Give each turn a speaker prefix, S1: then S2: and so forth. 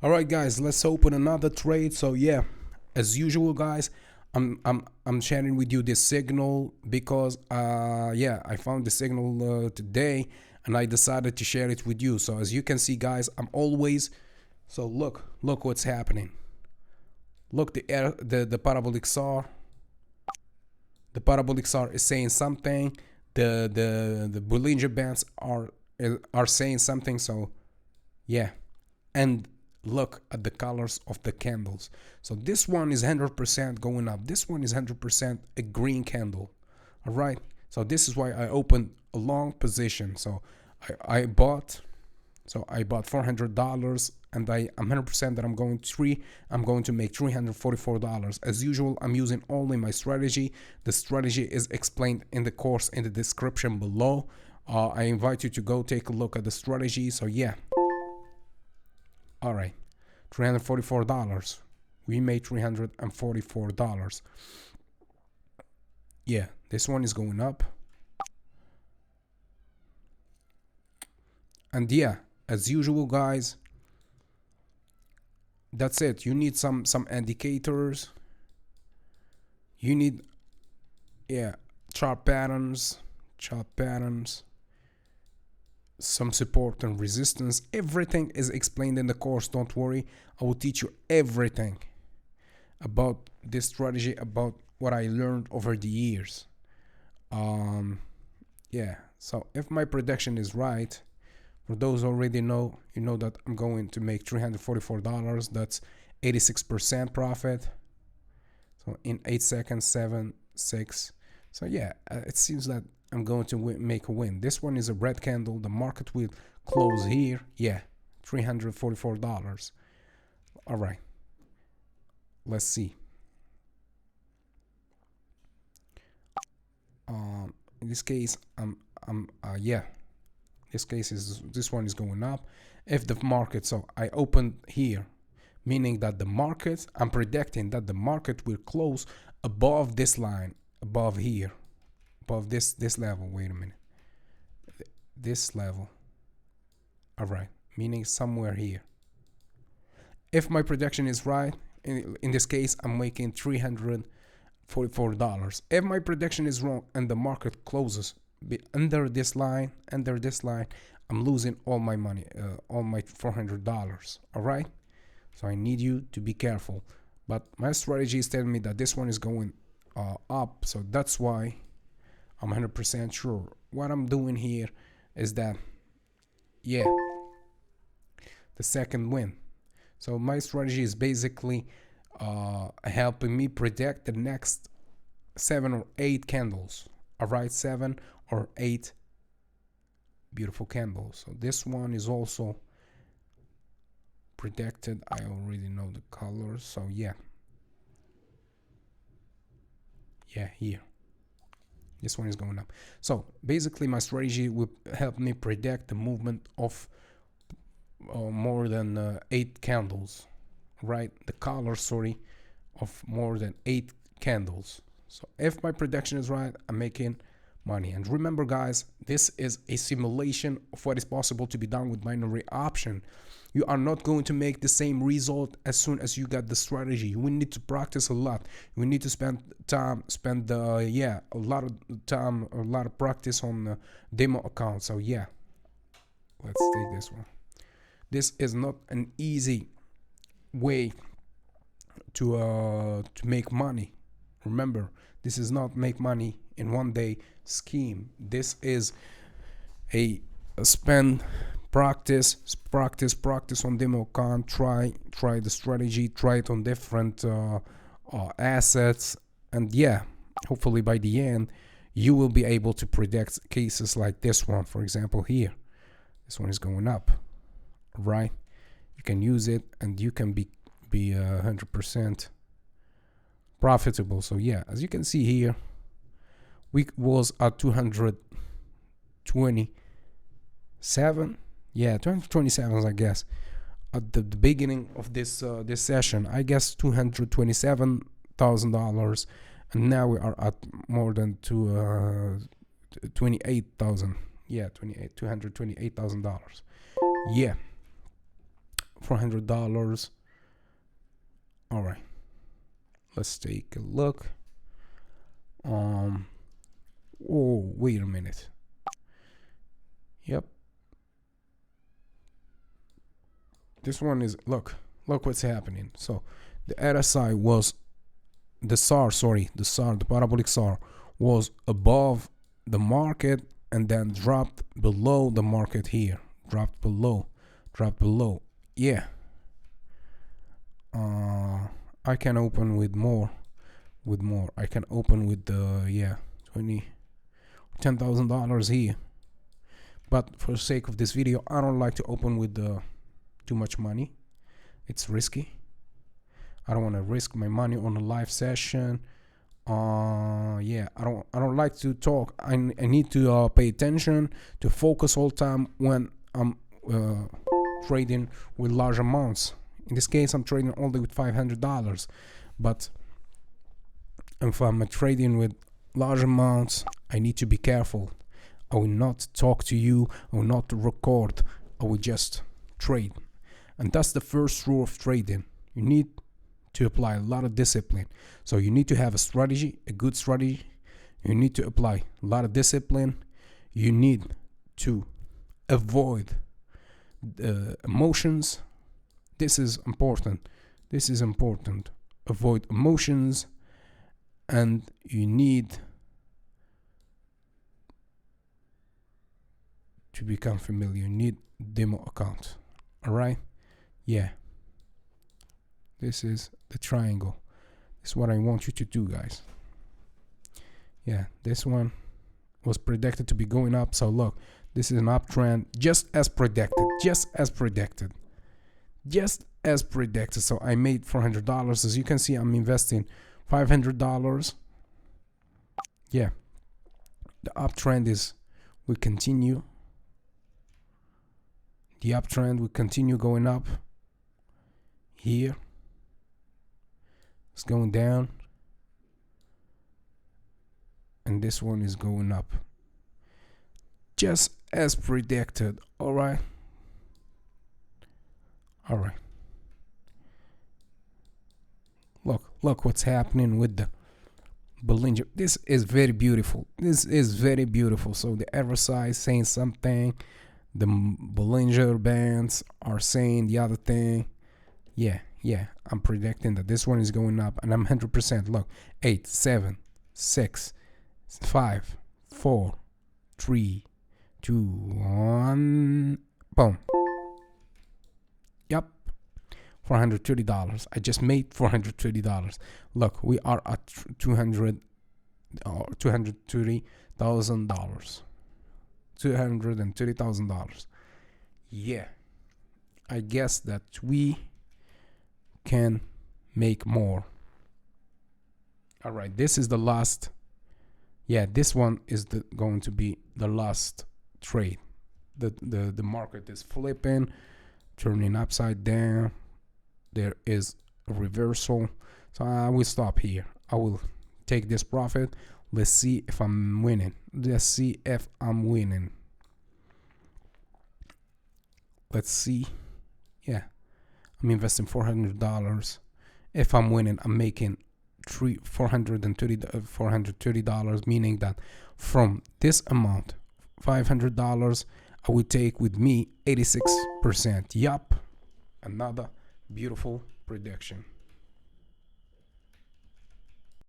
S1: All right, guys, let's open another trade. So yeah, as usual, guys, I'm sharing with you this signal because yeah, I found the signal today, and I decided to share it with you. So as you can see, guys, I'm always look what's happening. Look, the parabolic SAR. The parabolic SAR is saying something. The Bollinger Bands are saying something. So yeah, and look at the colors of the candles. So this one is 100% going up. This one is 100% a green candle. All right. So this is why I opened a long position. So I bought. So I bought $400, and I'm 100% that I'm going to make $344. As usual, I'm using only my strategy. The strategy is explained in the course in the description below. I invite you to go take a look at the strategy. So yeah. All right, $344. We made $344. Yeah, this one is going up. And yeah, as usual, guys, that's it. You need some indicators. You need, yeah, chart patterns, some support and resistance. Everything is explained in the course. Don't worry, I will teach you everything about this strategy, about what I learned over the years. Yeah, so if my prediction is right, for those already know, you know that I'm going to make $344. That's 86% profit. So in 8 seconds, 7, 6. So yeah, it seems that I'm going to make a win. This one is a red candle. The market will close here. Yeah, $344. All right, let's see. In this case, yeah, this one is going up. If the market, so I opened here, meaning that the market, I'm predicting that the market will close above this line, above here, above this level. Wait a minute, this level. All right, meaning somewhere here. If my prediction is right, in this case, I'm making $344. If my prediction is wrong and the market closes under this line, I'm losing all my money, all my $400. All right, so I need you to be careful. But my strategy is telling me that this one is going up, so that's why I'm 100% sure. What I'm doing here is that, yeah, the second win. So my strategy is basically helping me predict the next 7 or 8 candles. All right, 7 or 8 beautiful candles. So this one is also predicted. I already know the colors. So yeah, here. This one is going up. So basically, my strategy will help me predict the movement of more than 8 candles, right? The color, sorry, of more than 8 candles. So if my prediction is right, I'm making money. And remember, guys, this is a simulation of what is possible to be done with binary option. You are not going to make the same result as soon as you got the strategy. You will need to practice a lot. You need to spend a lot of time, a lot of practice on the demo account. So yeah, let's take this one. This is not an easy way to make money. Remember, this is not make money in one day scheme. This is a spend, practice on demo account. Try the strategy. Try it on different assets, and yeah, hopefully by the end you will be able to predict cases like this one. For example, here, this one is going up. Right, you can use it and you can be 100% profitable. So yeah, as you can see here, we was at 227. Yeah, 227, I guess, at the beginning of this session. I guess $227,000, and now we are at more than 28,000. Yeah, $228,000. Yeah, $400. All right, let's take a look. Oh, wait a minute. Yep, this one is, look what's happening. So the RSI was the SAR, the parabolic SAR was above the market and then dropped below the market here, dropped below. Yeah, I can open with more. I can open with the $10,000 here, but for the sake of this video I don't like to open with too much money. It's risky. I don't want to risk my money on a live session. Yeah, I don't like to talk. I need to pay attention, to focus all time when I'm trading with large amounts. In this case I'm trading only with $500, but if I'm trading with large amounts I need to be careful. I will not talk to you, I will not record, I will just trade. And that's the first rule of trading. You need to apply a lot of discipline. So you need to have a strategy, a good strategy. You need to apply a lot of discipline. You need to avoid emotions. This is important. Avoid emotions, and you need to become familiar. You need demo account. All right. Yeah, this is the triangle. This is what I want you to do, guys. Yeah, this one was predicted to be going up. So look, this is an uptrend, just as predicted. So I made $400. As you can see, I'm investing $500. Yeah, the uptrend will continue. The uptrend will continue going up. Here it's going down, and this one is going up, just as predicted. All right. Look what's happening with the Bollinger. This is very beautiful. So the RSI is saying something, the Bollinger bands are saying the other thing. Yeah, I'm predicting that this one is going up, and I'm 100%. Look, 8, 7, 6, 5, 4, 3, 2, 1. Boom. Yep, $430. I just made $430. Look, we are at $230,000. $230,000. Yeah, I guess that we can make more. All right, this is the last. Yeah, this one is going to be the last trade. The market is flipping, turning upside down. There is a reversal, so I will stop here. I will take this profit. Let's see if I'm winning. Let's see. Yeah, I'm investing $400. If I'm winning, I'm making $430, meaning that from this amount, $500, I will take with me 86%. Yup, another beautiful prediction.